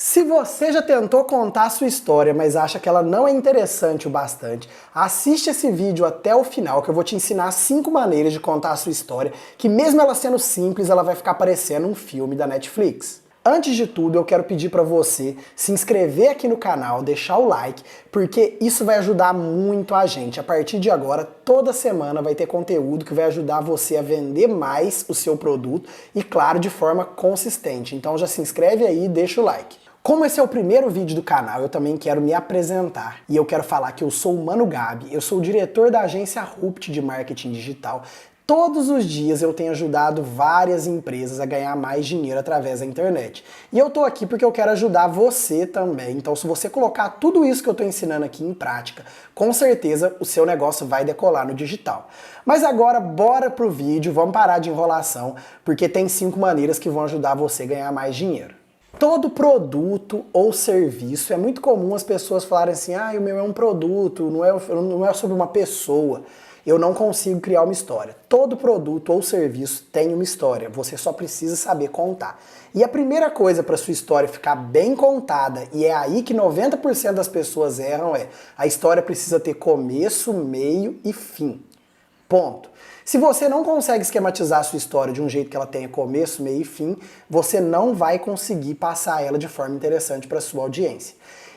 Se você já tentou contar a sua história, mas acha que ela não é interessante o bastante, assiste esse vídeo até o final que eu vou te ensinar 5 maneiras de contar a sua história, que mesmo ela sendo simples, ela vai ficar parecendo um filme da Netflix. Antes de tudo, eu quero pedir para você se inscrever aqui no canal, deixar o like, porque isso vai ajudar muito a gente. A partir de agora, toda semana vai ter conteúdo que vai ajudar você a vender mais o seu produto e, claro, de forma consistente. Então já se inscreve aí e deixa o like. Como esse é o primeiro vídeo do canal, eu também quero me apresentar. E eu quero falar que eu sou o Mano Gabi, eu sou o diretor da agência Rupt de marketing digital. Todos os dias eu tenho ajudado várias empresas a ganhar mais dinheiro através da internet. E eu tô aqui porque eu quero ajudar você também. Então se você colocar tudo isso que eu tô ensinando aqui em prática, com certeza o seu negócio vai decolar no digital. Mas agora bora pro vídeo, vamos parar de enrolação, porque tem 5 maneiras que vão ajudar você a ganhar mais dinheiro. Todo produto ou serviço, é muito comum as pessoas falarem assim, o meu é um produto, não é sobre uma pessoa. Eu não consigo criar uma história. Todo produto ou serviço tem uma história, você só precisa saber contar. E a primeira coisa para sua história ficar bem contada, e é aí que 90% das pessoas erram, a história precisa ter começo, meio e fim. Ponto. Se você não consegue esquematizar a sua história de um jeito que ela tenha começo, meio e fim, você não vai conseguir passar ela de forma interessante para a sua audiência.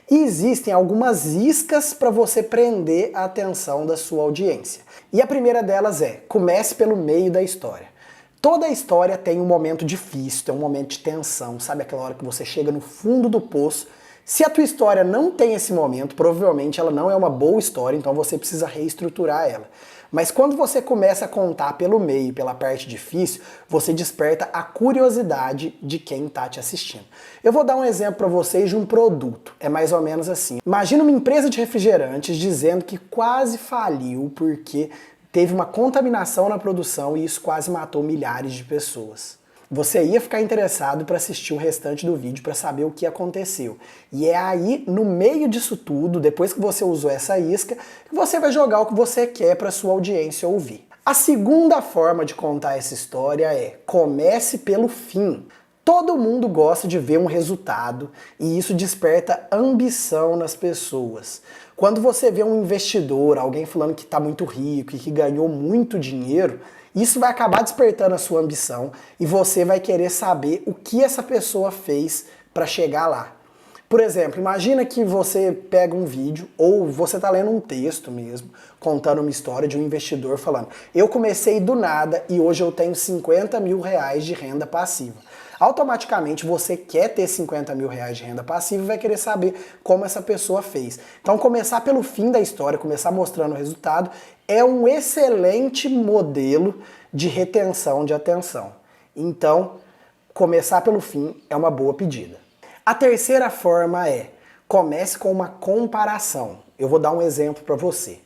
E existem algumas iscas para você prender a atenção da sua audiência. E a primeira delas comece pelo meio da história. Toda história tem um momento difícil, tem um momento de tensão, sabe aquela hora que você chega no fundo do poço. Se a tua história não tem esse momento, provavelmente ela não é uma boa história, então você precisa reestruturar ela. Mas quando você começa a contar pelo meio, pela parte difícil, você desperta a curiosidade de quem está te assistindo. Eu vou dar um exemplo para vocês de um produto. É mais ou menos assim. Imagina uma empresa de refrigerantes dizendo que quase faliu porque teve uma contaminação na produção e isso quase matou milhares de pessoas. Você ia ficar interessado para assistir o restante do vídeo para saber o que aconteceu. E é aí, no meio disso tudo, depois que você usou essa isca, que você vai jogar o que você quer para sua audiência ouvir. A segunda forma de contar essa história comece pelo fim. Todo mundo gosta de ver um resultado e isso desperta ambição nas pessoas. Quando você vê um investidor, alguém falando que está muito rico e que ganhou muito dinheiro, isso vai acabar despertando a sua ambição e você vai querer saber o que essa pessoa fez para chegar lá. Por exemplo, imagina que você pega um vídeo ou você está lendo um texto mesmo, contando uma história de um investidor falando: eu comecei do nada e hoje eu tenho 50 mil reais de renda passiva. Automaticamente você quer ter 50 mil reais de renda passiva e vai querer saber como essa pessoa fez. Então começar pelo fim da história, começar mostrando o resultado, é um excelente modelo de retenção de atenção. Então, começar pelo fim é uma boa pedida. A terceira forma comece com uma comparação. Eu vou dar um exemplo para você.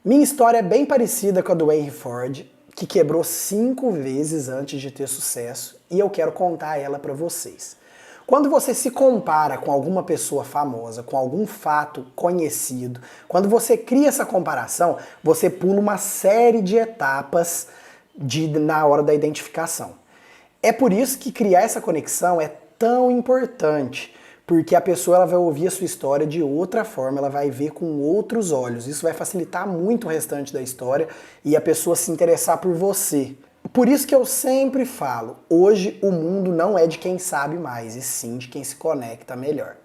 Minha história é bem parecida com a do Henry Ford, que quebrou 5 vezes antes de ter sucesso, e eu quero contar ela para vocês. Quando você se compara com alguma pessoa famosa, com algum fato conhecido, quando você cria essa comparação, você pula uma série de etapas na hora da identificação. É por isso que criar essa conexão é tão importante, porque a pessoa ela vai ouvir a sua história de outra forma, ela vai ver com outros olhos. Isso vai facilitar muito o restante da história e a pessoa se interessar por você. Por isso que eu sempre falo, hoje o mundo não é de quem sabe mais, e sim de quem se conecta melhor.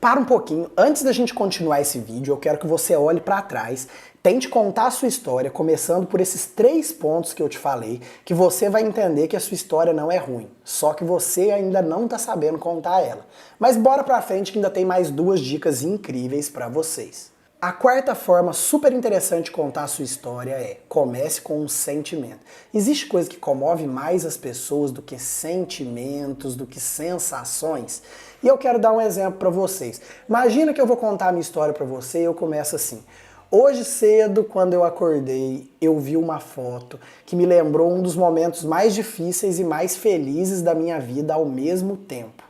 Para um pouquinho, antes da gente continuar esse vídeo, eu quero que você olhe para trás, tente contar a sua história, começando por esses 3 pontos que eu te falei, que você vai entender que a sua história não é ruim, só que você ainda não está sabendo contar ela. Mas bora pra frente que ainda tem mais 2 dicas incríveis para vocês. A quarta forma super interessante de contar a sua história comece com um sentimento. Existe coisa que comove mais as pessoas do que sentimentos, do que sensações? E eu quero dar um exemplo para vocês. Imagina que eu vou contar a minha história para você e eu começo assim. Hoje cedo, quando eu acordei, eu vi uma foto que me lembrou um dos momentos mais difíceis e mais felizes da minha vida ao mesmo tempo.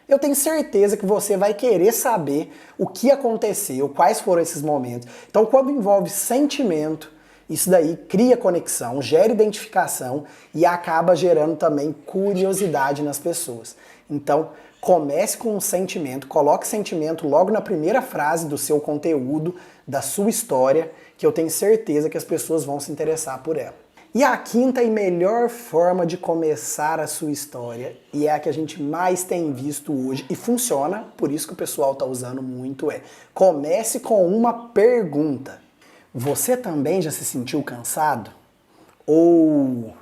Eu tenho certeza que você vai querer saber o que aconteceu, quais foram esses momentos. Então, quando envolve sentimento, isso daí cria conexão, gera identificação e acaba gerando também curiosidade nas pessoas. Então, Comece com um sentimento, coloque sentimento logo na primeira frase do seu conteúdo, da sua história, que eu tenho certeza que as pessoas vão se interessar por ela. E a quinta e melhor forma de começar a sua história, e é a que a gente mais tem visto hoje, e funciona, por isso que o pessoal está usando muito, comece com uma pergunta. Você também já se sentiu cansado? Ou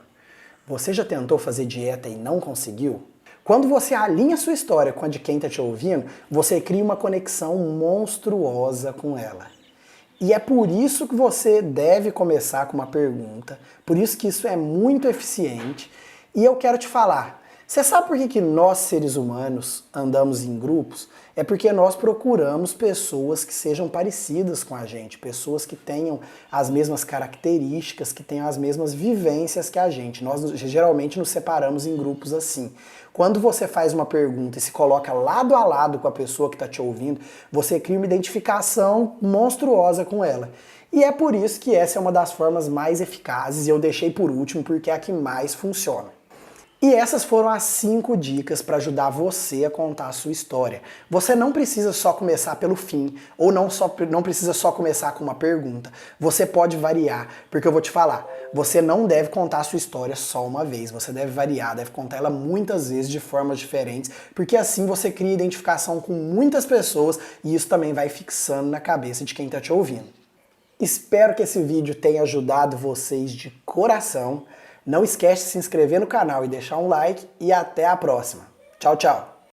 você já tentou fazer dieta e não conseguiu? Quando você alinha a sua história com a de quem está te ouvindo, você cria uma conexão monstruosa com ela. E é por isso que você deve começar com uma pergunta, por isso que isso é muito eficiente. E eu quero te falar, você sabe por que nós seres humanos andamos em grupos? É porque nós procuramos pessoas que sejam parecidas com a gente, pessoas que tenham as mesmas características, que tenham as mesmas vivências que a gente. Nós geralmente nos separamos em grupos assim. Quando você faz uma pergunta e se coloca lado a lado com a pessoa que está te ouvindo, você cria uma identificação monstruosa com ela. E é por isso que essa é uma das formas mais eficazes e eu deixei por último porque é a que mais funciona. E essas foram as 5 dicas para ajudar você a contar a sua história. Você não precisa só começar pelo fim, ou não precisa só começar com uma pergunta. Você pode variar, porque eu vou te falar, você não deve contar a sua história só uma vez, você deve variar, deve contar ela muitas vezes de formas diferentes, porque assim você cria identificação com muitas pessoas e isso também vai fixando na cabeça de quem está te ouvindo. Espero que esse vídeo tenha ajudado vocês de coração. Não esquece de se inscrever no canal e deixar um like e até a próxima. Tchau, tchau!